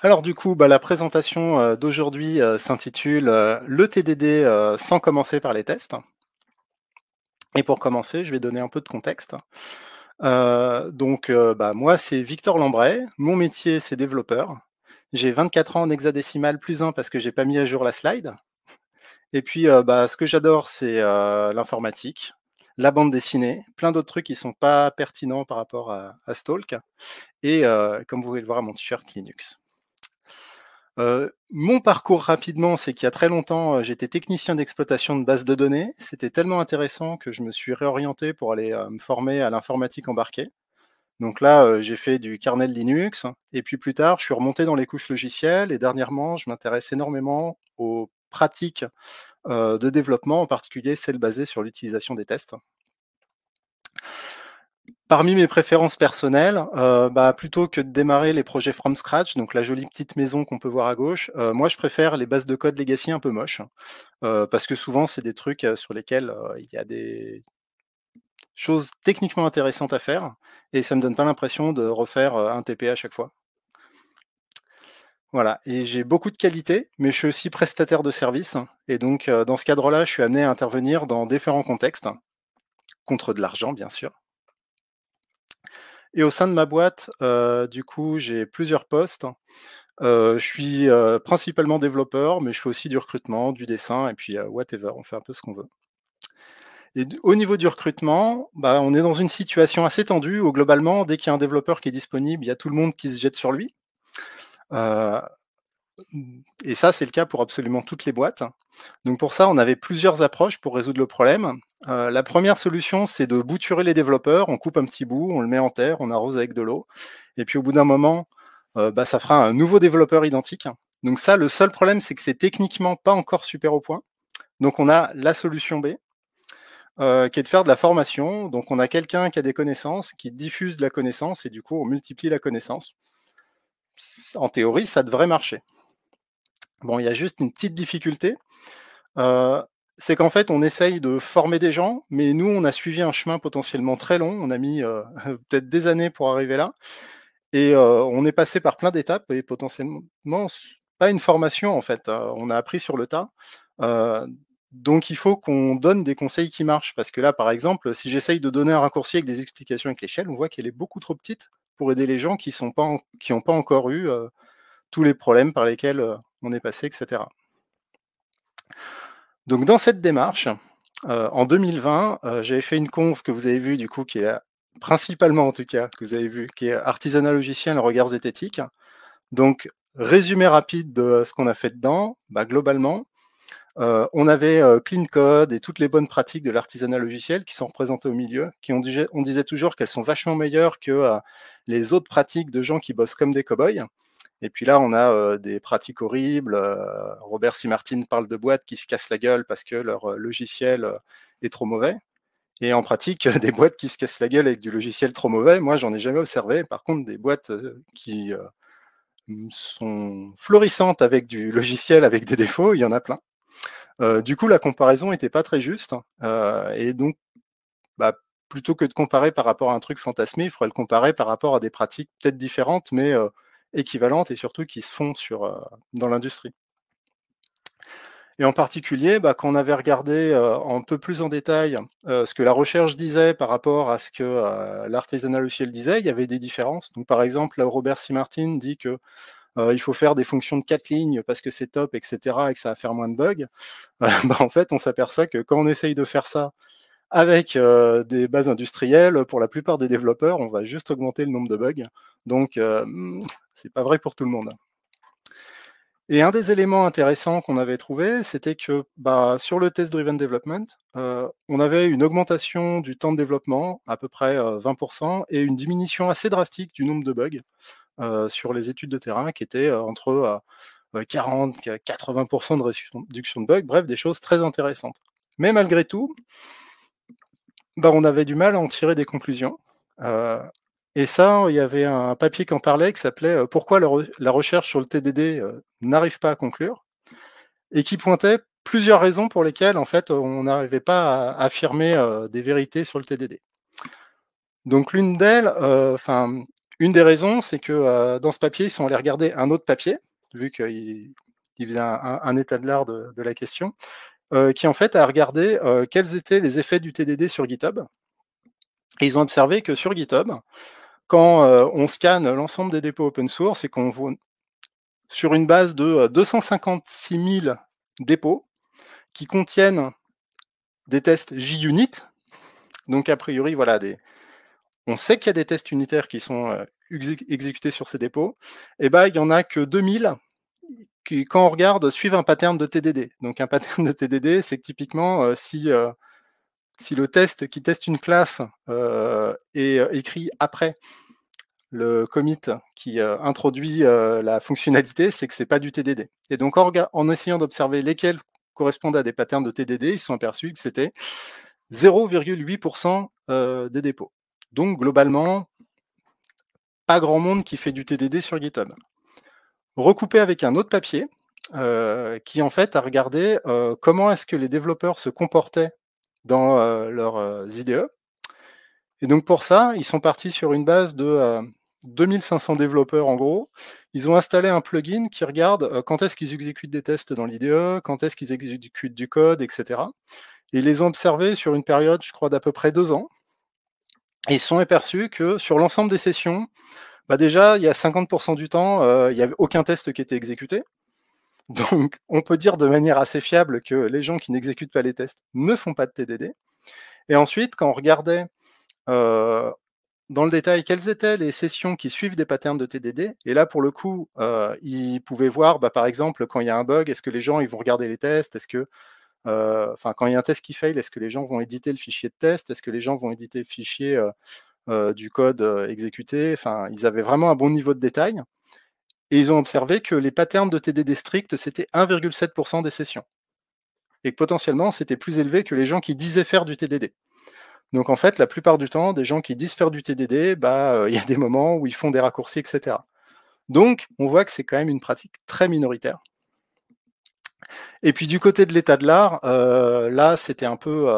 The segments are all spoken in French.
Alors du coup, la présentation d'aujourd'hui s'intitule Le TDD sans commencer par les tests. Et pour commencer, je vais donner un peu de contexte. Moi, c'est Victor Lambray. Mon métier, c'est développeur. J'ai 24 ans en hexadécimal plus 1 parce que j'ai pas mis à jour la slide. Et puis, ce que j'adore, c'est l'informatique, la bande dessinée, plein d'autres trucs qui sont pas pertinents par rapport à ce talk. Et comme vous pouvez le voir à mon t-shirt Linux. Mon parcours rapidement, c'est qu'il y a très longtemps, j'étais technicien d'exploitation de bases de données. C'était tellement intéressant que je me suis réorienté pour aller, me former à l'informatique embarquée. Donc là, j'ai fait du kernel Linux et puis plus tard, je suis remonté dans les couches logicielles et dernièrement, je m'intéresse énormément aux pratiques, de développement, en particulier celles basées sur l'utilisation des tests. Parmi mes préférences personnelles, plutôt que de démarrer les projets from scratch, donc la jolie petite maison qu'on peut voir à gauche, moi je préfère les bases de code legacy un peu moches, parce que souvent c'est des trucs, sur lesquels, il y a des choses techniquement intéressantes à faire et ça me donne pas l'impression de refaire, un TP à chaque fois. Voilà et j'ai beaucoup de qualités, mais je suis aussi prestataire de services et donc dans ce cadre-là, je suis amené à intervenir dans différents contextes, contre de l'argent bien sûr. Et au sein de ma boîte, du coup, j'ai plusieurs postes. Je suis, principalement développeur, mais je fais aussi du recrutement, du dessin et puis, whatever, on fait un peu ce qu'on veut. Et d au niveau du recrutement, on est dans une situation assez tendue où globalement, dès qu'il y a un développeur qui est disponible, il y a tout le monde qui se jette sur lui. Heu, et ça, c'est le cas pour absolument toutes les boîtes. Donc pour ça, on avait plusieurs approches pour résoudre le problème. La première solution, c'est de bouturer les développeurs. On coupe un petit bout, on le met en terre, on arrose avec de l'eau et puis au bout d'un moment, ça fera un nouveau développeur identique. Donc ça, le seul problème, c'est que c'est techniquement pas encore super au point. Donc on a la solution B, qui est de faire de la formation. Donc on a quelqu'un qui a des connaissances, qui diffuse de la connaissance et du coup, on multiplie la connaissance. En théorie, ça devrait marcher. Bon, il y a juste une petite difficulté, Heu, c'est qu'en fait, on essaye de former des gens, mais nous, on a suivi un chemin potentiellement très long. On a mis, peut-être des années pour arriver là et on est passé par plein d'étapes et potentiellement pas une formation, en fait, on a appris sur le tas. Heu, donc il faut qu'on donne des conseils qui marchent parce que là, par exemple, si j'essaye de donner un raccourci avec des explications avec l'échelle, on voit qu'elle est beaucoup trop petite pour aider les gens qui ont pas encore eu, tous les problèmes par lesquels, on est passé et cetera. Donc dans cette démarche, en 2020, j'avais fait une conf que vous avez vue du coup qui est principalement en tout cas, que vous avez vue, qui est Artisanat logiciel, regards zététiques. Donc résumé rapide de ce qu'on a fait dedans, globalement, on avait, Clean Code et toutes les bonnes pratiques de l'artisanat logiciel qui sont représentées au milieu, on disait toujours qu'elles sont vachement meilleures que, les autres pratiques de gens qui bossent comme des cow-boys. Et puis là, on a des pratiques horribles. Robert C. Martin parle de boîtes qui se cassent la gueule parce que leur logiciel est trop mauvais. Et en pratique, des boîtes qui se cassent la gueule avec du logiciel trop mauvais, moi, j'en ai jamais observé. Par contre, des boîtes qui sont florissantes avec du logiciel avec des défauts, il y en a plein. Du coup, la comparaison n'était pas très juste. Et donc, bah, plutôt que de comparer par rapport à un truc fantasmé, il faudrait le comparer par rapport à des pratiques peut-être différentes, mais équivalentes et surtout qui se font dans l'industrie. Et en particulier, quand on avait regardé un peu plus en détail ce que la recherche disait par rapport à ce que l'artisanat logiciel disait, il y avait des différences. Donc, par exemple, Robert C. Martin dit que il faut faire des fonctions de 4 lignes parce que c'est top, etc., et que ça va faire moins de bugs. En fait, on s'aperçoit que quand on essaye de faire ça avec, des bases industrielles, pour la plupart des développeurs, on va juste augmenter le nombre de bugs. Donc, c'est pas vrai pour tout le monde. Et un des éléments intéressants qu'on avait trouvé, c'était que, sur le test driven development, on avait une augmentation du temps de développement, à peu près, 20 et une diminution assez drastique du nombre de bugs, sur les études de terrain qui étaient, entre, 40 80 de réduction de bugs, bref, des choses très intéressantes. Mais malgré tout, on avait du mal à en tirer des conclusions. Heu et ça, il y avait un papier qui en parlait qui s'appelait, «Pourquoi la recherche sur le TDD, n'arrive pas à conclure?» et qui pointait plusieurs raisons pour lesquelles, en fait, on n'arrivait pas à affirmer, des vérités sur le TDD. Donc l'une d'elles, Une des raisons, c'est que dans ce papier, ils sont allés regarder un autre papier, vu qu'ils faisaient un état de l'art de la question, qui en fait a regardé quels étaient les effets du TDD sur GitHub. Et ils ont observé que sur GitHub, quand on scanne l'ensemble des dépôts open source et qu'on voit sur une base de 256 000 dépôts qui contiennent des tests JUnit, donc a priori, voilà, on sait qu'il y a des tests unitaires qui sont exécutés sur ces dépôts, et ben il y en a que 2000 qui, quand on regarde, suivent un pattern de TDD. Donc un pattern de TDD, c'est que typiquement, si le test qui teste une classe est écrit après le commit qui introduit la fonctionnalité, c'est que c'est pas du TDD. Et donc en essayant d'observer lesquels correspondent à des patterns de TDD, ils sont aperçus que c'était 0,8% des dépôts. Donc globalement, pas grand monde qui fait du TDD sur GitHub. Recoupé avec un autre papier qui en fait a regardé comment est-ce que les développeurs se comportaient dans leurs IDE. Et donc pour ça, ils sont partis sur une base de 2500 développeurs en gros. Ils ont installé un plugin qui regarde quand est-ce qu'ils exécutent des tests dans l'IDE, quand est-ce qu'ils exécutent du code, etc. Et ils les ont observés sur une période, je crois, d'à peu près 2 ans. Et ils se sont aperçus que sur l'ensemble des sessions, bah déjà, il y a 50% du temps, il n'y avait aucun test qui était exécuté. Donc, on peut dire de manière assez fiable que les gens qui n'exécutent pas les tests ne font pas de TDD. Et ensuite, quand on regardait dans le détail quelles étaient les sessions qui suivent des patterns de TDD, et là, pour le coup, ils pouvaient voir, bah, par exemple, quand il y a un bug, est-ce que les gens ils vont regarder les tests, est-ce que quand il y a un test qui fail, est-ce que les gens vont éditer le fichier de test, est-ce que les gens vont éditer le fichier du code exécuté, enfin, ils avaient vraiment un bon niveau de détail, et ils ont observé que les patterns de TDD stricts, c'était 1,7% des sessions, et que potentiellement, c'était plus élevé que les gens qui disaient faire du TDD. Donc en fait, la plupart du temps, des gens qui disent faire du TDD, bah, il y a des moments où ils font des raccourcis, etc. Donc, on voit que c'est quand même une pratique très minoritaire. Et puis du côté de l'état de l'art, là, c'était un peu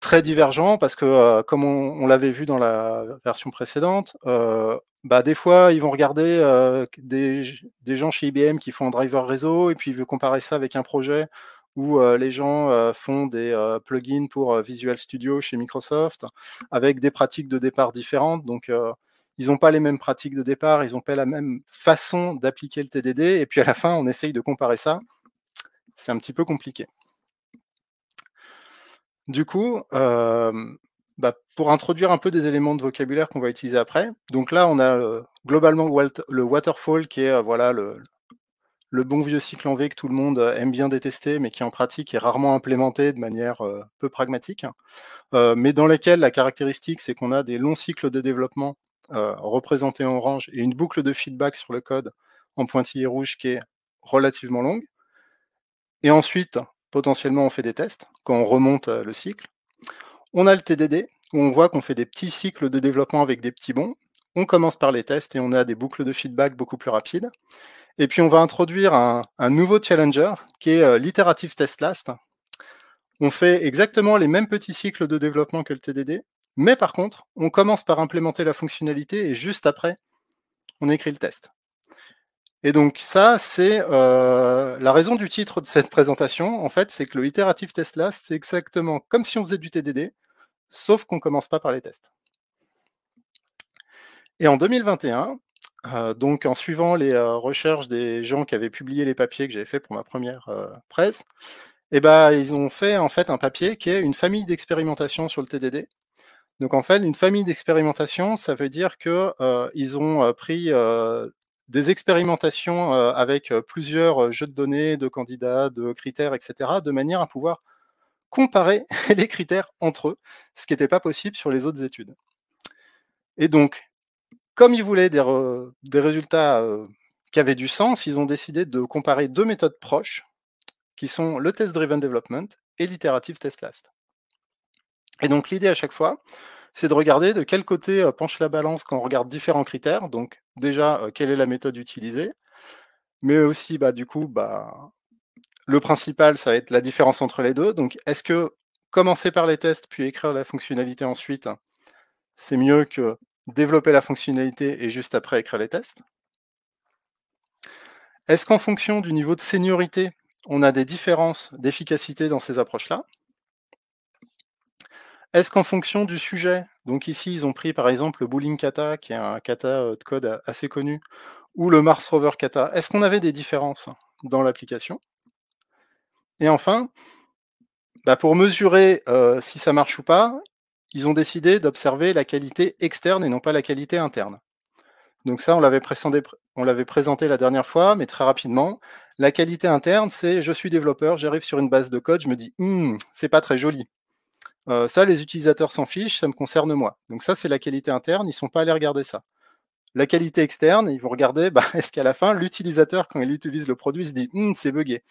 très divergent parce que, comme on l'avait vu dans la version précédente, bah, des fois, ils vont regarder des gens chez IBM qui font un driver réseau et puis ils veulent comparer ça avec un projet où les gens font des plugins pour Visual Studio chez Microsoft avec des pratiques de départ différentes. Donc, ils n'ont pas les mêmes pratiques de départ, ils n'ont pas la même façon d'appliquer le TDD. Et puis à la fin, on essaye de comparer ça. C'est un petit peu compliqué. Du coup, bah, pour introduire un peu des éléments de vocabulaire qu'on va utiliser après, donc là, on a globalement le waterfall qui est voilà, le bon vieux cycle en V que tout le monde aime bien détester, mais qui en pratique est rarement implémenté de manière peu pragmatique, mais dans lesquels la caractéristique, c'est qu'on a des longs cycles de développement représentés en orange et une boucle de feedback sur le code en pointillé rouge qui est relativement longue. Et ensuite, potentiellement, on fait des tests quand on remonte le cycle. On a le TDD, où on voit qu'on fait des petits cycles de développement avec des petits bonds. On commence par les tests et on a des boucles de feedback beaucoup plus rapides. Et puis on va introduire un nouveau challenger qui est l'iterative test last. On fait exactement les mêmes petits cycles de développement que le TDD, mais par contre, on commence par implémenter la fonctionnalité et juste après, on écrit le test. Et donc ça, c'est la raison du titre de cette présentation, en fait, c'est que le iterative test last, c'est exactement comme si on faisait du TDD, sauf qu'on ne commence pas par les tests. Et en 2021, donc en suivant les recherches des gens qui avaient publié les papiers que j'avais fait pour ma première presse, et ben, ils ont fait en fait un papier qui est une famille d'expérimentation sur le TDD. Donc en fait, une famille d'expérimentation, ça veut dire que ils ont pris des expérimentations avec plusieurs jeux de données, de candidats, de critères, etc., de manière à pouvoir comparer les critères entre eux, ce qui n'était pas possible sur les autres études. Et donc, comme ils voulaient des résultats qui avaient du sens, ils ont décidé de comparer 2 méthodes proches, qui sont le test-driven development et l'iterative test last. Et donc l'idée à chaque fois, c'est de regarder de quel côté penche la balance quand on regarde différents critères. Donc déjà, quelle est la méthode utilisée, mais aussi, bah, du coup, bah, le principal, ça va être la différence entre les deux. Donc est-ce que commencer par les tests, puis écrire la fonctionnalité ensuite, c'est mieux que développer la fonctionnalité et juste après écrire les tests? Est-ce qu'en fonction du niveau de seniorité, on a des différences d'efficacité dans ces approches-là? Est-ce qu'en fonction du sujet, donc ici ils ont pris par exemple le Boolean kata, qui est un kata de code assez connu, ou le Mars Rover kata, est-ce qu'on avait des différences dans l'application? Et enfin, bah, pour mesurer si ça marche ou pas, ils ont décidé d'observer la qualité externe et non pas la qualité interne. Donc ça, on l'avait présenté la dernière fois, mais très rapidement. La qualité interne, c'est je suis développeur, j'arrive sur une base de code, je me dis c'est pas très joli. Ça, les utilisateurs s'en fichent, ça me concerne moi. Donc ça, c'est la qualité interne, ils ne sont pas allés regarder ça. La qualité externe, ils vont regarder, bah, est-ce qu'à la fin, l'utilisateur, quand il utilise le produit, se dit c'est buggé.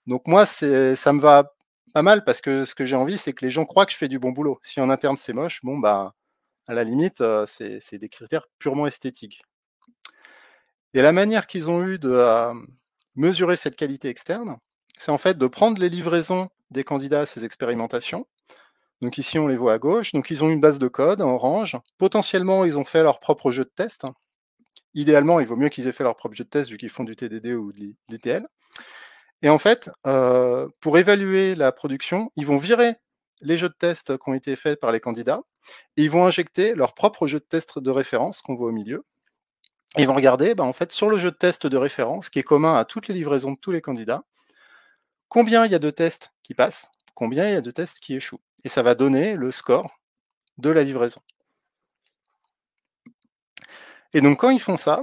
Donc moi, ça me va pas mal parce que ce que j'ai envie, c'est que les gens croient que je fais du bon boulot. Si en interne c'est moche, bon bah à la limite, c'est des critères purement esthétiques. Et la manière qu'ils ont eu de mesurer cette qualité externe, c'est en fait de prendre les livraisons des candidats à ces expérimentations. Donc ici, on les voit à gauche. Donc ils ont une base de code en orange. Potentiellement, ils ont fait leur propre jeu de test. Idéalement, il vaut mieux qu'ils aient fait leur propre jeu de test vu qu'ils font du TDD ou de l'ETL. Et en fait, pour évaluer la production, ils vont virer les jeux de test qui ont été faits par les candidats et ils vont injecter leur propre jeu de test de référence qu'on voit au milieu. Et ils vont regarder, bah, en fait, sur le jeu de test de référence, qui est commun à toutes les livraisons de tous les candidats, combien il y a de tests qui passent, combien il y a de tests qui échouent. Et ça va donner le score de la livraison. Et donc quand ils font ça,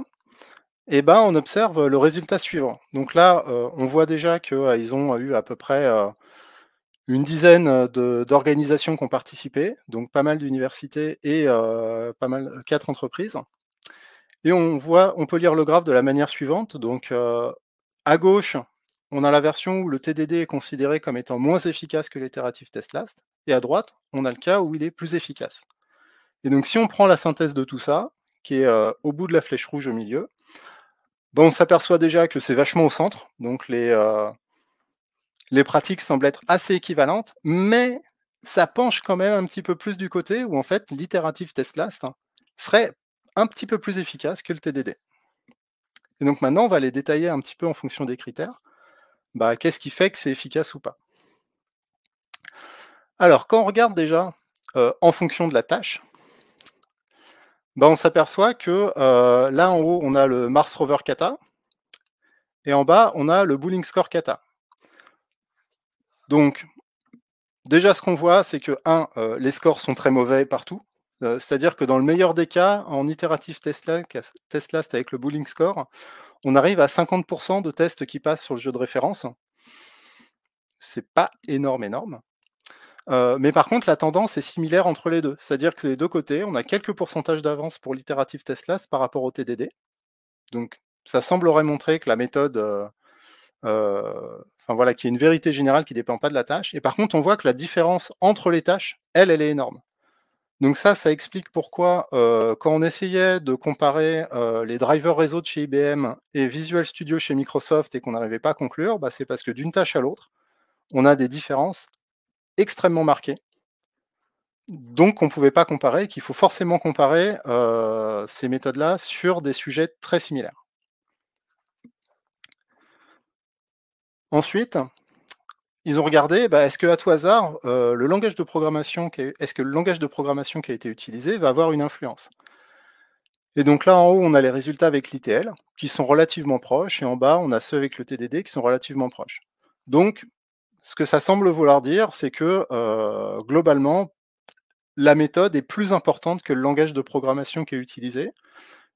eh ben, on observe le résultat suivant. Donc là, on voit déjà qu'ils ont eu à peu près une dizaine d'organisations qui ont participé, donc pas mal d'universités et pas mal 4 entreprises. Et on peut lire le graphe de la manière suivante. Donc à gauche, on a la version où le TDD est considéré comme étant moins efficace que l'itérative test last, et à droite, on a le cas où il est plus efficace. Et donc si on prend la synthèse de tout ça, qui est au bout de la flèche rouge au milieu, ben, on s'aperçoit déjà que c'est vachement au centre, donc les pratiques semblent être assez équivalentes, mais ça penche quand même un petit peu plus du côté où en fait l'itérative test last serait un petit peu plus efficace que le TDD. Et donc maintenant, on va les détailler un petit peu en fonction des critères. Bah, qu'est-ce qui fait que c'est efficace ou pas? Alors, quand on regarde déjà en fonction de la tâche, bah, on s'aperçoit que là en haut, on a le Mars Rover Kata, et en bas, on a le Boolean Score Kata. Donc, déjà, ce qu'on voit, c'est que, les scores sont très mauvais partout. C'est-à-dire que dans le meilleur des cas, en itérative test last avec le Boolean Score, on arrive à 50% de tests qui passent sur le jeu de référence. C'est pas énorme. Mais par contre, la tendance est similaire entre les deux. C'est-à-dire que les deux côtés, on a quelques pourcentages d'avance pour l'itérative test last par rapport au TDD. Donc, ça semblerait montrer que la méthode, enfin voilà, qu'il y a une vérité générale qui ne dépend pas de la tâche. Et par contre, on voit que la différence entre les tâches, elle est énorme. Donc ça explique pourquoi, quand on essayait de comparer les drivers réseau de chez IBM et Visual Studio chez Microsoft et qu'on n'arrivait pas à conclure, bah, c'est parce que d'une tâche à l'autre, on a des différences extrêmement marquées. Donc on ne pouvait pas comparer, qu'il faut forcément comparer ces méthodes-là sur des sujets très similaires. Ensuite, ils ont regardé, bah, est-ce que à tout hasard, le langage de programmation est-ce que le langage de programmation qui a été utilisé va avoir une influence? Et donc là, en haut, on a les résultats avec l'ITL, qui sont relativement proches, et en bas, on a ceux avec le TDD qui sont relativement proches. Donc, ce que ça semble vouloir dire, c'est que globalement, la méthode est plus importante que le langage de programmation qui est utilisé.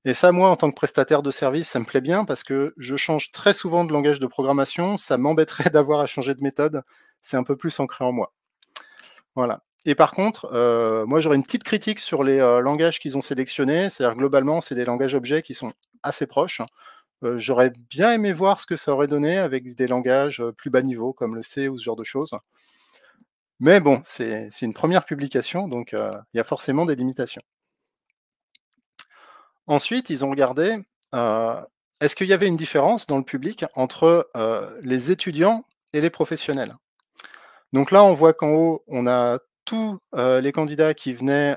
Et ça, moi, en tant que prestataire de service, ça me plaît bien parce que je change très souvent de langage de programmation. Ça m'embêterait d'avoir à changer de méthode. C'est un peu plus ancré en moi. Voilà. Et par contre, moi, j'aurais une petite critique sur les langages qu'ils ont sélectionnés. C'est-à-dire, globalement, c'est des langages objets qui sont assez proches. J'aurais bien aimé voir ce que ça aurait donné avec des langages plus bas niveau, comme le C ou ce genre de choses. Mais bon, c'est une première publication, donc il y a forcément des limitations. Ensuite, ils ont regardé, est-ce qu'il y avait une différence dans le public entre, les étudiants et les professionnels? Donc là, on voit qu'en haut, on a tous les candidats qui venaient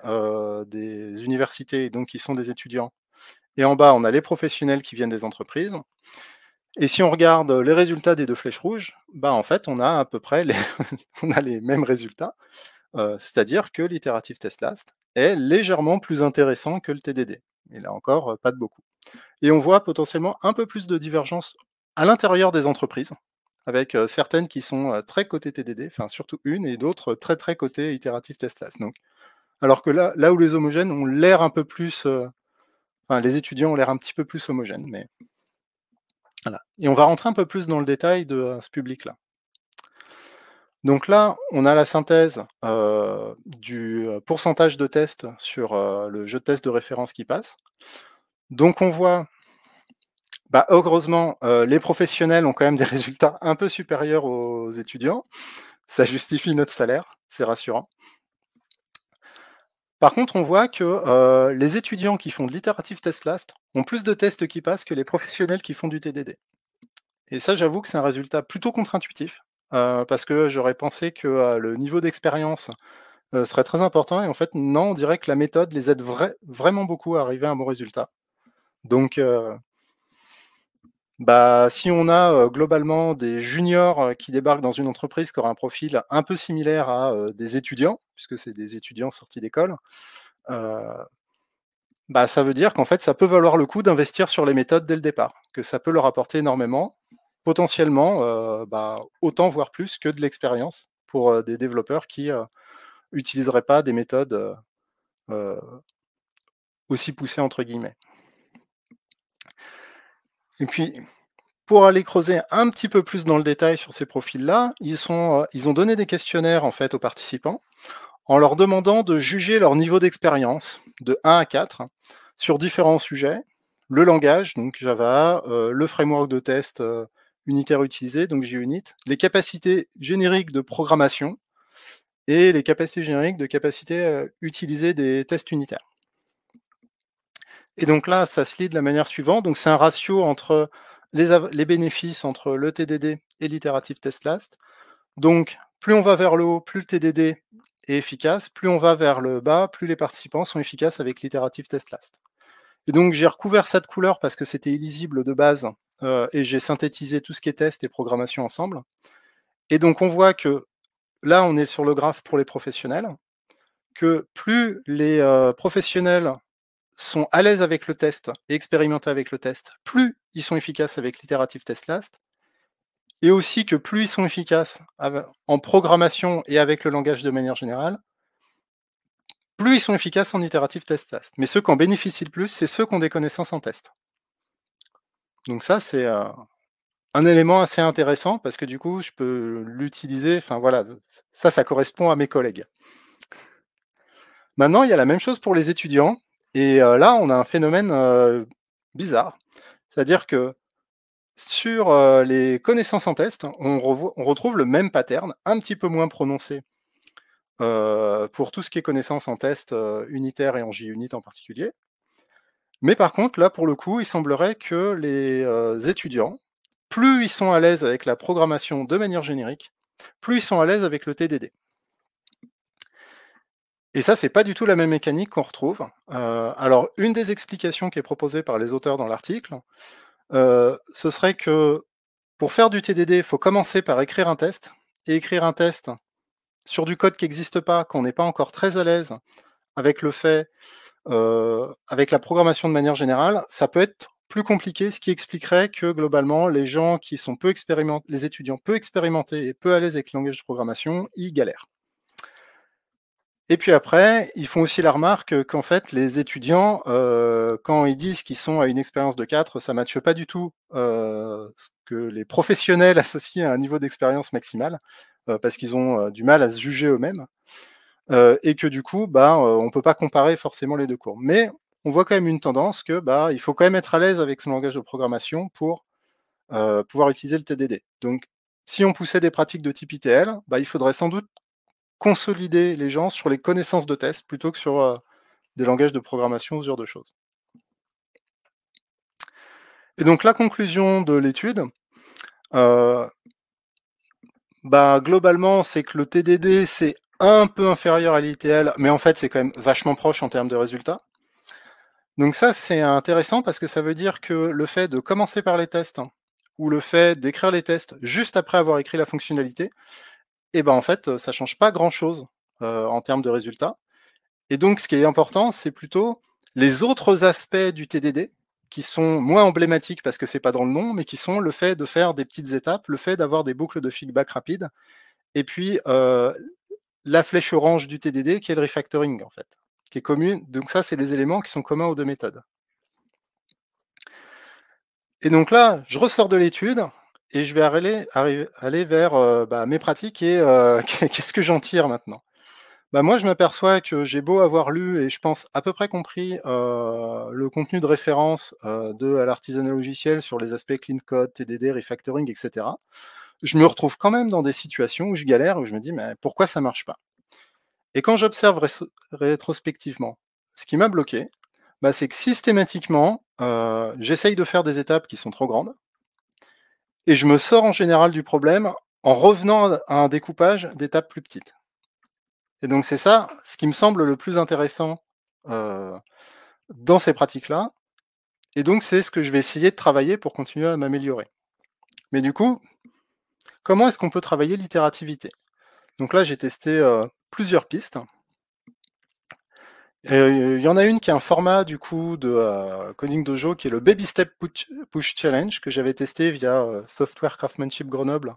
des universités, donc qui sont des étudiants. Et en bas, on a les professionnels qui viennent des entreprises. Et si on regarde les résultats des deux flèches rouges, bah en fait, on a à peu près les, on a les mêmes résultats, c'est-à-dire que l'iterative test last est légèrement plus intéressant que le TDD. Et là encore, pas de beaucoup. Et on voit potentiellement un peu plus de divergence à l'intérieur des entreprises, avec certaines qui sont très côté TDD, enfin surtout une, et d'autres très très côté iterative test last. Donc, alors que là où les homogènes ont l'air un peu plus, enfin les étudiants ont l'air un petit peu plus homogènes, mais voilà. Et on va rentrer un peu plus dans le détail de ce public-là. Donc là, on a la synthèse du pourcentage de tests sur le jeu de tests de référence qui passe. Donc on voit, bah, heureusement, les professionnels ont quand même des résultats un peu supérieurs aux étudiants. Ça justifie notre salaire, c'est rassurant. Par contre, on voit que les étudiants qui font de l'iterative test last ont plus de tests qui passent que les professionnels qui font du TDD. Et ça, j'avoue que c'est un résultat plutôt contre-intuitif, parce que j'aurais pensé que le niveau d'expérience serait très important. Et en fait, non, on dirait que la méthode les aide vraiment beaucoup à arriver à un bon résultat. Donc, bah, si on a globalement des juniors qui débarquent dans une entreprise qui aura un profil un peu similaire à des étudiants, puisque c'est des étudiants sortis d'école, euh, bah, ça veut dire qu'en fait, ça peut valoir le coup d'investir sur les méthodes dès le départ, que ça peut leur apporter énormément, potentiellement, bah, autant voire plus que de l'expérience pour des développeurs qui n'utiliseraient pas des méthodes euh, aussi poussées entre guillemets. Et puis, pour aller creuser un petit peu plus dans le détail sur ces profils-là, ils ont donné des questionnaires en fait aux participants en leur demandant de juger leur niveau d'expérience de 1 à 4 sur différents sujets, le langage, donc Java, le framework de test unitaire utilisé, donc JUnit, les capacités génériques de programmation et les capacités génériques de capacité utiliser des tests unitaires. Et donc là, ça se lit de la manière suivante. Donc c'est un ratio entre les bénéfices entre le TDD et l'iterative test last. Donc plus on va vers le haut, plus le TDD est efficace. Plus on va vers le bas, plus les participants sont efficaces avec l'iterative test last. Et donc j'ai recouvert ça de couleur parce que c'était illisible de base et j'ai synthétisé tout ce qui est test et programmation ensemble. Et donc on voit que là, on est sur le graphe pour les professionnels, que plus les professionnels sont à l'aise avec le test et expérimentés avec le test, plus ils sont efficaces avec l'iterative test last, et aussi que plus ils sont efficaces en programmation et avec le langage de manière générale, plus ils sont efficaces en iterative test last. Mais ceux qui en bénéficient le plus, c'est ceux qui ont des connaissances en test. Donc ça, c'est un élément assez intéressant parce que du coup, je peux l'utiliser. Enfin voilà, ça correspond à mes collègues. Maintenant, il y a la même chose pour les étudiants. Et là, on a un phénomène bizarre. C'est-à-dire que sur les connaissances en test, on retrouve le même pattern, un petit peu moins prononcé pour tout ce qui est connaissances en test unitaire et en JUnit en particulier. Mais par contre, là, pour le coup, il semblerait que les étudiants, plus ils sont à l'aise avec la programmation de manière générique, plus ils sont à l'aise avec le TDD. Et ça, c'est pas du tout la même mécanique qu'on retrouve. Alors, une des explications qui est proposée par les auteurs dans l'article, ce serait que pour faire du TDD, il faut commencer par écrire un test, et écrire un test sur du code qui n'existe pas, qu'on n'est pas encore très à l'aise avec le fait, avec la programmation de manière générale, ça peut être plus compliqué, ce qui expliquerait que globalement, les gens qui sont peu expérimentés, les étudiants peu expérimentés et peu à l'aise avec le langage de programmation, ils galèrent. Et puis après, ils font aussi la remarque qu'en fait, les étudiants, quand ils disent qu'ils sont à une expérience de 4, ça ne matche pas du tout ce que les professionnels associent à un niveau d'expérience maximal, parce qu'ils ont du mal à se juger eux-mêmes, et que du coup, bah, on ne peut pas comparer forcément les deux courbes. Mais on voit quand même une tendance que bah, il faut quand même être à l'aise avec son langage de programmation pour pouvoir utiliser le TDD. Donc, si on poussait des pratiques de type ITL, bah, il faudrait sans doute consolider les gens sur les connaissances de test plutôt que sur des langages de programmation, ce genre de choses. Et donc la conclusion de l'étude, bah, globalement, c'est que le TDD, c'est un peu inférieur à l'ITL, mais en fait, c'est quand même vachement proche en termes de résultats. Donc ça, c'est intéressant parce que ça veut dire que le fait de commencer par les tests ou le fait d'écrire les tests juste après avoir écrit la fonctionnalité, et ben en fait, ça change pas grand-chose en termes de résultats. Et donc, ce qui est important, c'est plutôt les autres aspects du TDD qui sont moins emblématiques parce que c'est pas dans le nom, mais qui sont le fait de faire des petites étapes, le fait d'avoir des boucles de feedback rapides, et puis la flèche orange du TDD qui est le refactoring en fait, qui est commune. Donc ça, c'est les éléments qui sont communs aux deux méthodes. Et donc là, je ressors de l'étude et je vais aller vers mes pratiques et qu'est-ce que j'en tire maintenant. Bah, moi, je m'aperçois que j'ai beau avoir lu et je pense à peu près compris le contenu de référence de à l'artisanat logiciel sur les aspects clean code, TDD, refactoring, etc. Je me retrouve quand même dans des situations où je galère, où je me dis mais pourquoi ça marche pas? Et quand j'observe rétrospectivement, ce qui m'a bloqué, bah, c'est que systématiquement, j'essaye de faire des étapes qui sont trop grandes et je me sors en général du problème en revenant à un découpage d'étapes plus petites. Et donc c'est ça, ce qui me semble le plus intéressant heu, dans ces pratiques-là, et donc c'est ce que je vais essayer de travailler pour continuer à m'améliorer. Mais du coup, comment est-ce qu'on peut travailler l'itérativité? Donc là, j'ai testé plusieurs pistes. Il y en a une qui est un format du coup de Coding Dojo qui est le Baby Step Push Challenge que j'avais testé via Software Craftsmanship Grenoble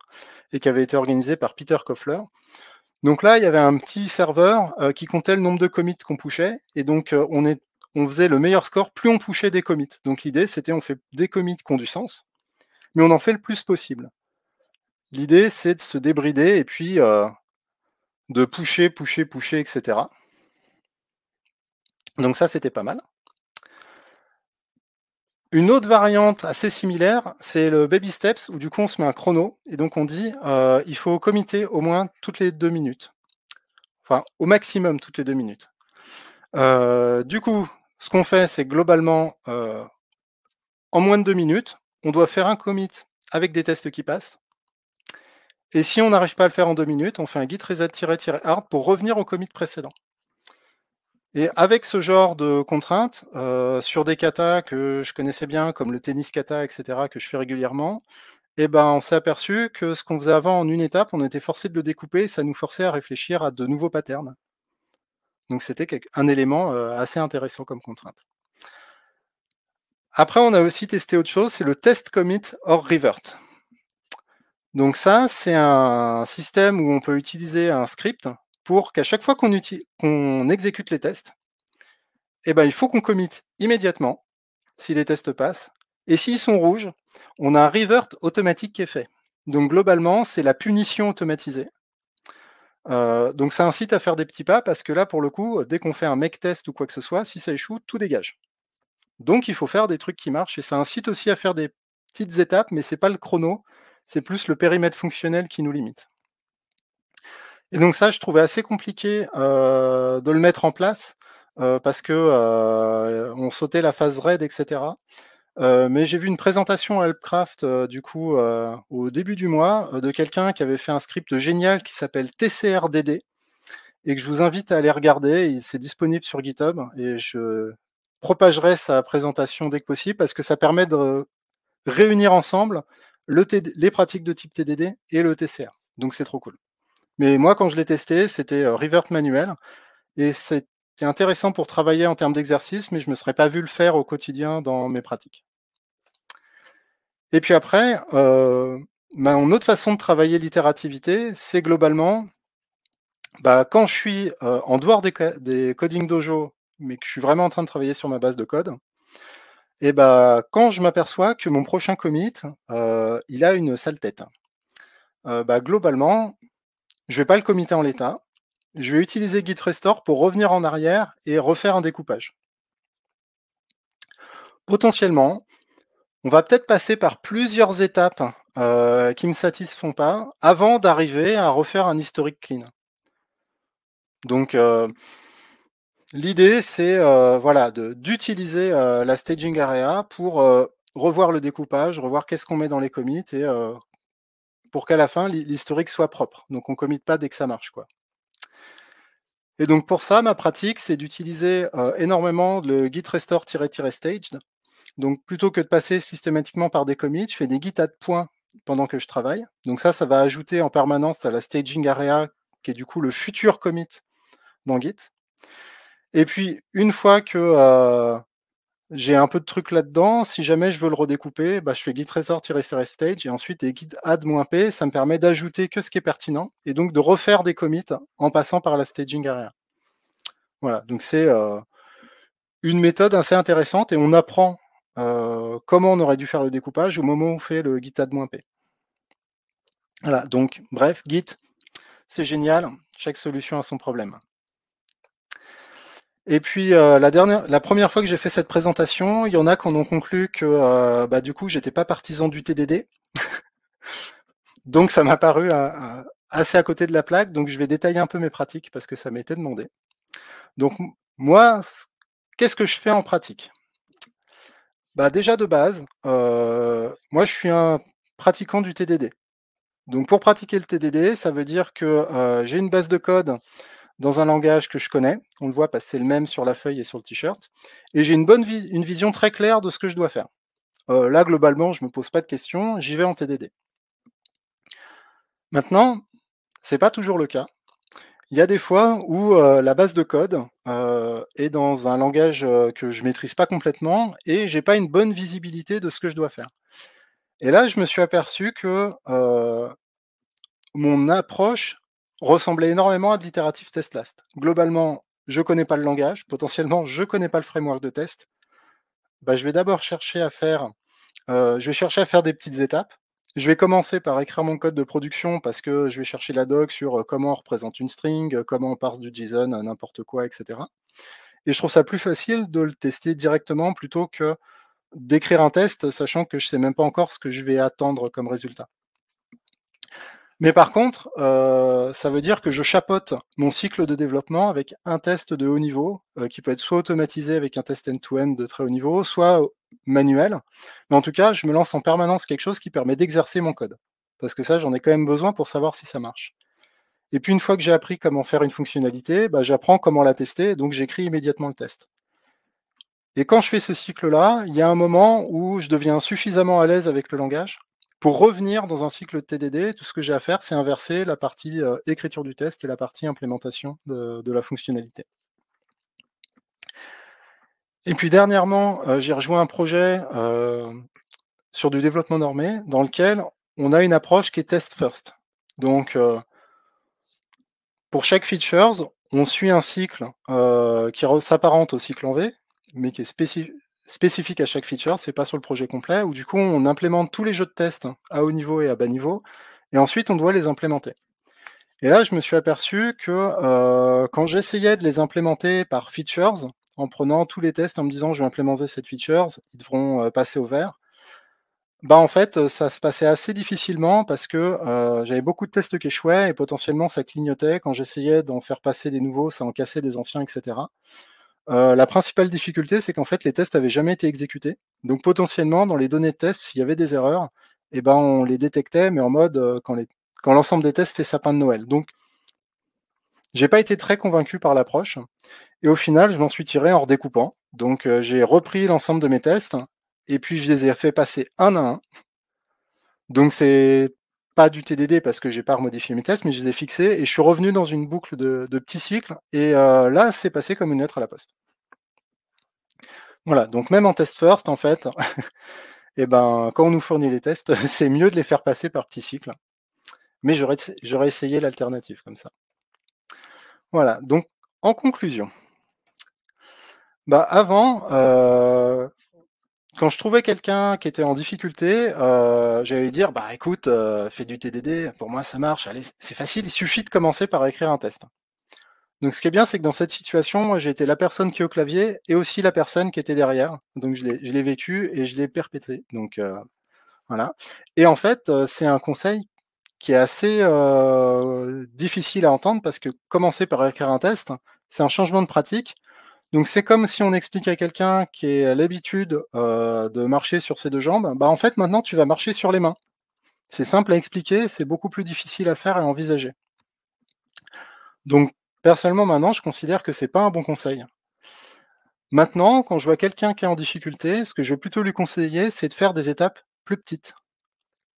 et qui avait été organisé par Peter Koffler. Donc là, il y avait un petit serveur qui comptait le nombre de commits qu'on pushait, et donc on faisait le meilleur score plus on pushait des commits. Donc l'idée, c'était on fait des commits qui ont du sens, mais on en fait le plus possible. L'idée, c'est de se débrider et puis de pusher, pusher, pusher, etc. Donc ça, c'était pas mal. Une autre variante assez similaire, c'est le baby steps, où du coup on se met un chrono, et donc on dit il faut committer au moins toutes les 2 minutes. Enfin, au maximum toutes les 2 minutes. Du coup, ce qu'on fait, c'est globalement, en moins de 2 minutes, on doit faire un commit avec des tests qui passent. Et si on n'arrive pas à le faire en 2 minutes, on fait un git reset-hard pour revenir au commit précédent. Et avec ce genre de contraintes, sur des katas que je connaissais bien, comme le tennis kata, etc., que je fais régulièrement, et ben, on s'est aperçu que ce qu'on faisait avant en une étape, on était forcé de le découper, et ça nous forçait à réfléchir à de nouveaux patterns. Donc c'était un élément assez intéressant comme contrainte. Après, on a aussi testé autre chose, c'est le test commit or revert. Donc ça, c'est un système où on peut utiliser un script pour qu'à chaque fois qu'on exécute les tests, eh ben, il faut qu'on commit immédiatement si les tests passent. Et s'ils sont rouges, on a un revert automatique qui est fait. Donc globalement, c'est la punition automatisée. Donc ça incite à faire des petits pas parce que là, pour le coup, dès qu'on fait un make test ou quoi que ce soit, si ça échoue, tout dégage. Donc il faut faire des trucs qui marchent, et ça incite aussi à faire des petites étapes, mais c'est pas le chrono, c'est plus le périmètre fonctionnel qui nous limite. Et donc ça, je trouvais assez compliqué de le mettre en place parce que on sautait la phase RAID, etc. Mais j'ai vu une présentation à Helpcraft du coup au début du mois de quelqu'un qui avait fait un script génial qui s'appelle TCRDD et que je vous invite à aller regarder. C'est disponible sur GitHub et je propagerai sa présentation dès que possible parce que ça permet de réunir ensemble les pratiques de type TDD et le TCR. Donc c'est trop cool. Mais moi, quand je l'ai testé, c'était revert manuel et c'était intéressant pour travailler en termes d'exercice, mais je ne me serais pas vu le faire au quotidien dans mes pratiques. Et puis après, une autre façon de travailler l'itérativité, c'est globalement, quand je suis en dehors des coding dojo, mais que je suis vraiment en train de travailler sur ma base de code, et quand je m'aperçois que mon prochain commit, il a une sale tête, globalement, je vais pas le committer en l'état. Je vais utiliser git restore pour revenir en arrière et refaire un découpage. Potentiellement, on va peut-être passer par plusieurs étapes qui ne me satisfont pas avant d'arriver à refaire un historique clean. Donc l'idée, c'est voilà, d'utiliser la staging area pour revoir le découpage, revoir qu'est-ce qu'on met dans les commits et pour qu'à la fin, l'historique soit propre. Donc on ne commit pas dès que ça marche, quoi. Et donc pour ça, ma pratique, c'est d'utiliser énormément le git restore-staged. Donc plutôt que de passer systématiquement par des commits, je fais des git add points pendant que je travaille. Donc ça va ajouter en permanence à la staging area, qui est du coup le futur commit dans Git. Et puis une fois que j'ai un peu de trucs là-dedans, si jamais je veux le redécouper, bah, je fais git restore-stage et ensuite des git add-p, ça me permet d'ajouter que ce qui est pertinent et donc de refaire des commits en passant par la staging area. Voilà, donc c'est une méthode assez intéressante et on apprend comment on aurait dû faire le découpage au moment où on fait le git add-p. Voilà, donc bref, Git, c'est génial, chaque solution a son problème. Et puis la première fois que j'ai fait cette présentation, il y en a qui en ont conclu que bah, du coup j'étais pas partisan du TDD, donc ça m'a paru assez à côté de la plaque, donc je vais détailler un peu mes pratiques parce que ça m'a été demandé. Donc moi, qu'est-ce que je fais en pratique? Bah déjà de base, moi je suis un pratiquant du TDD. Donc pour pratiquer le TDD, ça veut dire que j'ai une base de code dans un langage que je connais, on le voit parce que c'est le même sur la feuille et sur le t-shirt, et j'ai une vision très claire de ce que je dois faire. Là, globalement, je me pose pas de questions, j'y vais en TDD. Maintenant, c'est pas toujours le cas. Il y a des fois où la base de code est dans un langage que je maîtrise pas complètement et j'ai pas une bonne visibilité de ce que je dois faire. Et là, je me suis aperçu que mon approche ressemblait énormément à de l'itérative test last. Globalement, je connais pas le langage, potentiellement je connais pas le framework de test. Bah, je vais d'abord chercher à faire, je vais chercher à faire des petites étapes. Je vais commencer par écrire mon code de production parce que je vais chercher la doc sur comment on représente une string, comment on parse du JSON, n'importe quoi, etc. Et je trouve ça plus facile de le tester directement plutôt que d'écrire un test, sachant que je sais même pas encore ce que je vais attendre comme résultat. Mais par contre, ça veut dire que je chapeaute mon cycle de développement avec un test de haut niveau, qui peut être soit automatisé avec un test end-to-end de très haut niveau, soit manuel. Mais en tout cas, je me lance en permanence quelque chose qui permet d'exercer mon code. Parce que ça, j'en ai quand même besoin pour savoir si ça marche. Et puis une fois que j'ai appris comment faire une fonctionnalité, bah, j'apprends comment la tester, donc j'écris immédiatement le test. Et quand je fais ce cycle-là, il y a un moment où je deviens suffisamment à l'aise avec le langage pour revenir dans un cycle de TDD. Tout ce que j'ai à faire, c'est inverser la partie écriture du test et la partie implémentation de la fonctionnalité. Et puis dernièrement, j'ai rejoint un projet sur du développement normé dans lequel on a une approche qui est test first. Donc, pour chaque features, on suit un cycle qui s'apparente au cycle en V, mais qui est spécifique à chaque feature, c'est pas sur le projet complet, où du coup on implémente tous les jeux de test à haut niveau et à bas niveau, et ensuite on doit les implémenter. Et là, je me suis aperçu que quand j'essayais de les implémenter par features, en prenant tous les tests en me disant je vais implémenter cette feature, ils devront passer au vert, bah en fait, ça se passait assez difficilement parce que j'avais beaucoup de tests qui échouaient et potentiellement ça clignotait. Quand j'essayais d'en faire passer des nouveaux, ça en cassait des anciens, etc. La principale difficulté, c'est qu'en fait, les tests avaient jamais été exécutés. Donc potentiellement, dans les données de test, s'il y avait des erreurs, eh ben, on les détectait, mais en mode quand l'ensemble des tests fait sapin de Noël. Donc, j'ai pas été très convaincu par l'approche. Et au final, je m'en suis tiré en redécoupant. Donc, j'ai repris l'ensemble de mes tests et puis je les ai fait passer un à un. Donc, c'est pas du TDD parce que j'ai pas remodifié mes tests, mais je les ai fixés et je suis revenu dans une boucle de petits cycles. Et là, c'est passé comme une lettre à la poste. Voilà, donc même en test first, en fait, et ben, quand on nous fournit les tests, c'est mieux de les faire passer par petits cycles. Mais j'aurais essayé l'alternative comme ça. Voilà, donc en conclusion, bah avant, quand je trouvais quelqu'un qui était en difficulté, j'allais lui dire: «Bah écoute, fais du TDD, pour moi ça marche, allez, c'est facile, il suffit de commencer par écrire un test». Donc ce qui est bien, c'est que dans cette situation, moi j'ai été la personne qui est au clavier et aussi la personne qui était derrière. Donc je l'ai vécu et je l'ai perpétré. Donc voilà. Et en fait, c'est un conseil qui est assez difficile à entendre parce que commencer par écrire un test, c'est un changement de pratique. Donc c'est comme si on explique à quelqu'un qui a l'habitude de marcher sur ses deux jambes, bah en fait maintenant tu vas marcher sur les mains. C'est simple à expliquer, c'est beaucoup plus difficile à faire et à envisager. Donc Personnellement, maintenant, je considère que c'est pas un bon conseil. Maintenant, quand je vois quelqu'un qui est en difficulté, ce que je vais plutôt lui conseiller, c'est de faire des étapes plus petites.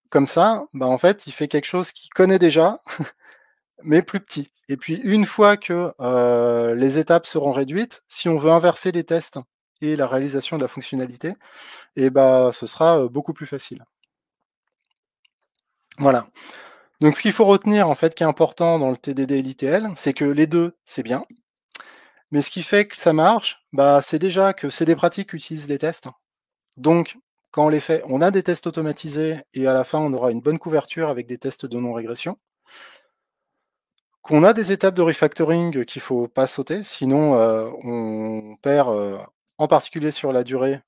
Comme ça, bah, en fait, il fait quelque chose qu'il connaît déjà, mais plus petit. Et puis une fois que, les étapes seront réduites, si on veut inverser les tests et la réalisation de la fonctionnalité, et bah, ce sera, beaucoup plus facile. Voilà. Donc ce qu'il faut retenir, en fait, qui est important dans le TDD et l'ITL, c'est que les 2 c'est bien, mais ce qui fait que ça marche, bah, c'est déjà que c'est des pratiques qui utilisent les tests. Donc quand on les fait, on a des tests automatisés et à la fin, on aura une bonne couverture avec des tests de non-régression. Qu'on a des étapes de refactoring qu'il faut pas sauter, sinon, on perd, en particulier sur la durée,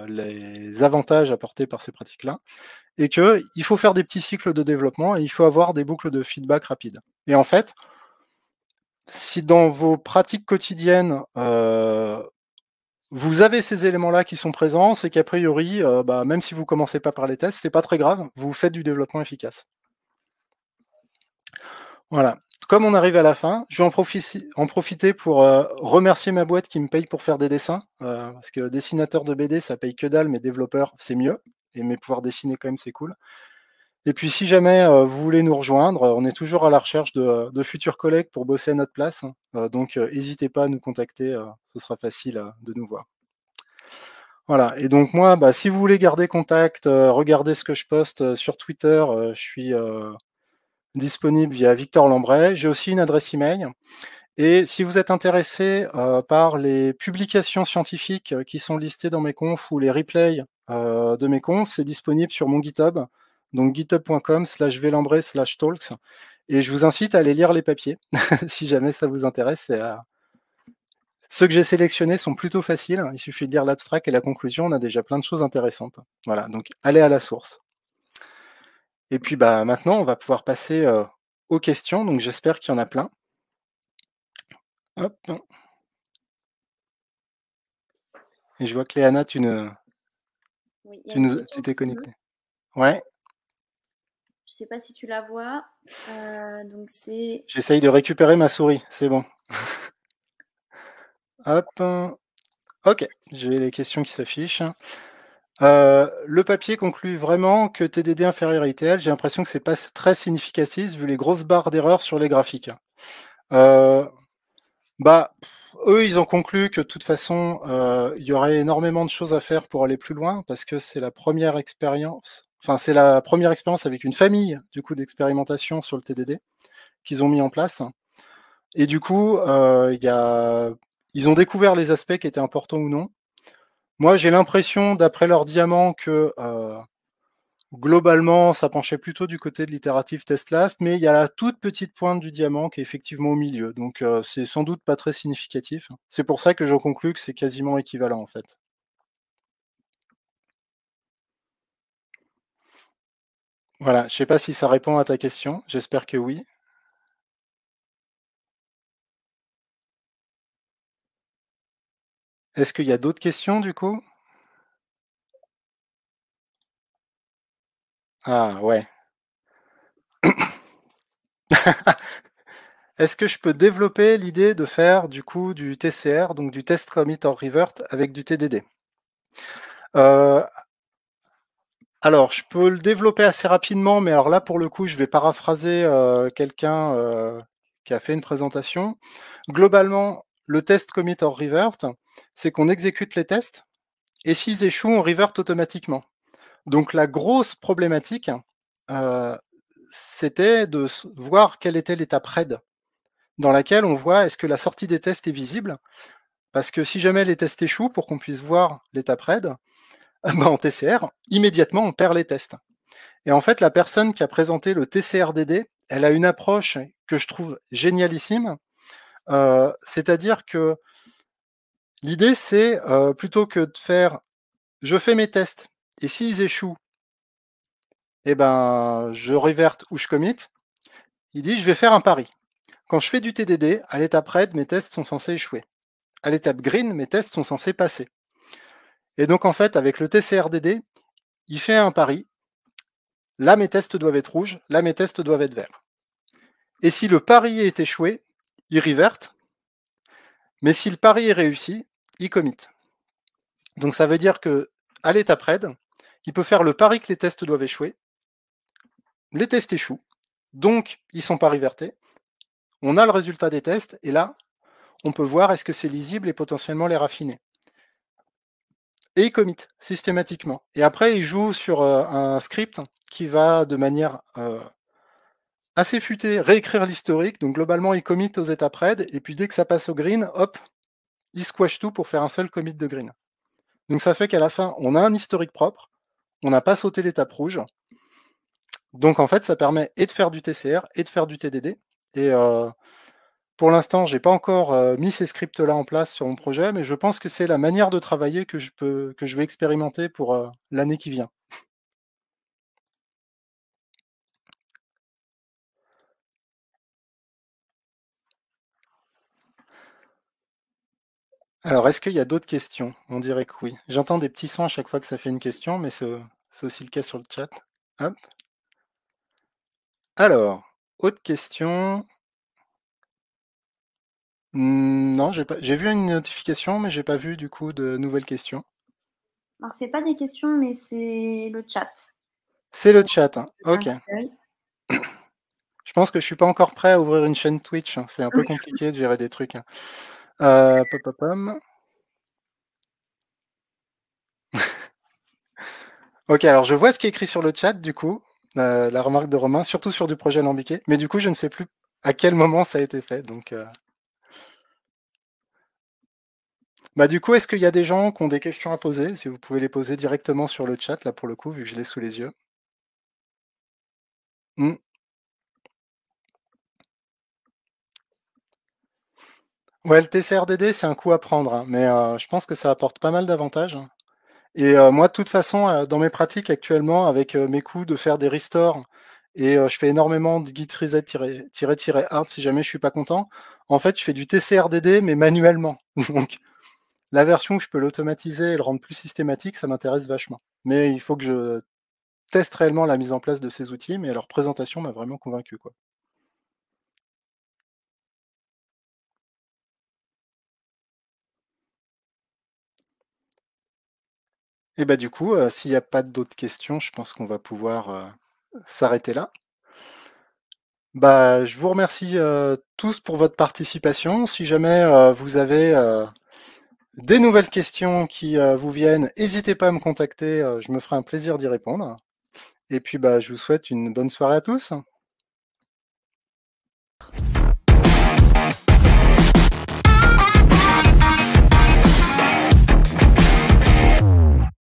les avantages apportés par ces pratiques-là et qu'il faut faire des petits cycles de développement et il faut avoir des boucles de feedback rapides. Et en fait, si dans vos pratiques quotidiennes, vous avez ces éléments-là qui sont présents, c'est qu'a priori, bah, même si vous commencez pas par les tests, c'est pas très grave, vous faites du développement efficace. Voilà. Comme on arrive à la fin, je vais en profiter pour, remercier ma boîte qui me paye pour faire des dessins, parce que dessinateur de BD, ça paye que dalle, mais développeur, c'est mieux mais pouvoir dessiner quand même, c'est cool. Et puis si jamais, vous voulez nous rejoindre, on est toujours à la recherche de futurs collègues pour bosser à notre place, donc hésitez pas à nous contacter, ce sera facile, de nous voir. Voilà et donc moi, bah, si vous voulez garder contact, regarder ce que je poste, sur Twitter, je suis, disponible via Victor Lambray. J'ai aussi une adresse email et si vous êtes intéressé, par les publications scientifiques, qui sont listées dans mes confs ou les replays, de mes confs, c'est disponible sur mon GitHub, donc github.com/vlambray/talks et je vous incite à aller lire les papiers si jamais ça vous intéresse. Ceux que j'ai sélectionnés sont plutôt faciles, il suffit de lire l'abstract et la conclusion, on a déjà plein de choses intéressantes. Voilà, donc allez à la source. Et puis, bah, maintenant, on va pouvoir passer, aux questions, donc j'espère qu'il y en a plein. Hop et je vois que Léana, Oui, il y a une tu question t'es si tu veux. connectée. Ouais, Je sais pas si tu la vois. Donc c'est j'essaye de récupérer ma souris, c'est bon. Hop, OK, j'ai les questions qui s'affichent. Le papier conclut vraiment que TDD inférieur à ITL. J'ai l'impression que c'est pas très significatif vu les grosses barres d'erreur sur les graphiques. Heu, Bah, eux, ils ont conclu que de toute façon, il y aurait énormément de choses à faire pour aller plus loin parce que c'est la première expérience c'est la première expérience avec une famille, du coup, d'expérimentation sur le TDD qu'ils ont mis en place et du coup, ils ont découvert les aspects qui étaient importants ou non. Moi, j'ai l'impression, d'après leur diamant, que, globalement, ça penchait plutôt du côté de l'itérative test last, mais il y a la toute petite pointe du diamant qui est effectivement au milieu, donc c'est sans doute pas très significatif. C'est pour ça que j'en conclus que c'est quasiment équivalent, en fait. Voilà, je sais pas si ça répond à ta question, j'espère que oui. Est-ce qu'il y a d'autres questions, du coup? Ah ouais. Est-ce que je peux développer l'idée de faire, du coup, du TCR, donc du test commit or revert avec du TDD? Heu Alors, je peux le développer assez rapidement, mais alors là, pour le coup, je vais paraphraser, quelqu'un, qui a fait une présentation. Globalement, le test commit or revert, c'est qu'on exécute les tests et s'ils échouent, on revert automatiquement. Donc la grosse problématique, heu, c'était de voir quelle était l'étape RAID dans laquelle on voit est-ce que la sortie des tests est visible? Parce que si jamais les tests échouent, pour qu'on puisse voir l'étape RAID, bah, en TCR, immédiatement, on perd les tests. Et en fait, la personne qui a présenté le TCRDD, elle a une approche que je trouve génialissime. C'est-à-dire que l'idée, c'est, plutôt que de faire: «Je fais mes tests et s'ils échouent et ben, je revert ou je commit», il dit: «Je vais faire un pari. Quand je fais du TDD, à l'étape red, mes tests sont censés échouer. À l'étape green, mes tests sont censés passer». Et donc en fait, avec le TCRDD, il fait un pari: là, mes tests doivent être rouges, là, mes tests doivent être verts. Et si le pari est échoué, il revert, mais si le pari est réussi, il commit. Donc ça veut dire que à l'étape RAID, il peut faire le pari que les tests doivent échouer, les tests échouent, donc ils sont pas revertés, on a le résultat des tests, et là, on peut voir est-ce que c'est lisible et potentiellement les raffiner. Et il commit systématiquement. Et après, il joue sur un script qui va de manière assez futée réécrire l'historique. Donc globalement, il commit aux étapes RAID, et puis dès que ça passe au green, hop, il squash tout pour faire un seul commit de green. Donc ça fait qu'à la fin, on a un historique propre, on n'a pas sauté l'étape rouge. Donc en fait, ça permet et de faire du TCR et de faire du TDD. Et pour l'instant, j'ai pas encore mis ces scripts-là en place sur mon projet, mais je pense que c'est la manière de travailler que je vais expérimenter pour l'année qui vient. Alors, est-ce qu'il y a d'autres questions? On dirait que oui. J'entends des petits sons à chaque fois que ça fait une question, mais c'est aussi le cas sur le chat. Hop. Alors, autre question? Non, j'ai vu une notification, mais j'ai pas vu du coup de nouvelles questions. Alors, c'est pas des questions, mais c'est le chat. C'est le chat, hein. Ok. Je pense que je suis pas encore prêt à ouvrir une chaîne Twitch, hein. C'est un peu compliqué de gérer des trucs. Ok, alors je vois ce qui est écrit sur le chat, du coup, la remarque de Romain, surtout sur du projet alambiqué, mais du coup, je ne sais plus à quel moment ça a été fait. Donc, bah, du coup, est-ce qu'il y a des gens qui ont des questions à poser? Si vous pouvez les poser directement sur le chat, là, pour le coup, vu que je l'ai sous les yeux. Hmm. Ouais, le TCRDD, c'est un coup à prendre, hein, mais je pense que ça apporte pas mal d'avantages. Et moi, de toute façon, dans mes pratiques actuellement, avec mes coups de faire des restores, et je fais énormément de git reset-hard si jamais je suis pas content. En fait, je fais du TCRDD, mais manuellement. Donc, la version où je peux l'automatiser et le rendre plus systématique, ça m'intéresse vachement. Mais il faut que je teste réellement la mise en place de ces outils, mais leur présentation m'a vraiment convaincu, quoi. Et bah du coup, s'il n'y a pas d'autres questions, je pense qu'on va pouvoir s'arrêter là. Bah, je vous remercie tous pour votre participation. Si jamais vous avez des nouvelles questions qui vous viennent, n'hésitez pas à me contacter, je me ferai un plaisir d'y répondre. Et puis bah, je vous souhaite une bonne soirée à tous.